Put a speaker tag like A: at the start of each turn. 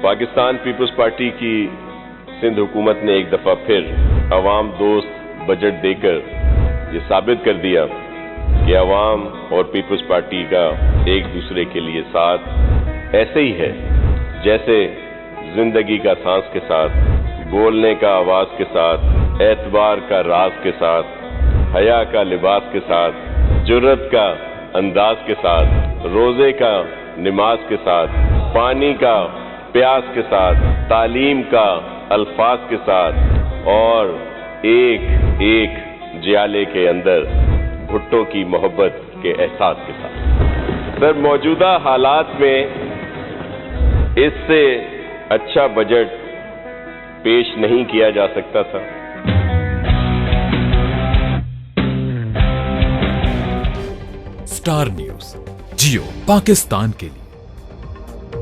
A: Pakistan peoples party की सिंध हुकूमत ने एक दफा फिर अवाम दोस्त बजट देकर ये साबित कर दिया कि अवाम और पीपल्स पार्टी का एक दूसरे के लिए साथ ऐसे ही है जैसे जिंदगी का सांस के साथ, बोलने का आवाज के साथ, एतबार का राज के साथ, हया का लिबास के साथ, जुर्रत का अंदाज के साथ, रोजे का नमाज के साथ, पानी का प्यास के साथ, तालीम का अल्फाज के साथ और एक एक जियाले के अंदर भुट्टो की मोहब्बत के एहसास के साथ। सर, मौजूदा हालात में इससे अच्छा बजट पेश नहीं किया जा सकता था।
B: स्टार न्यूज, जियो पाकिस्तान के लिए।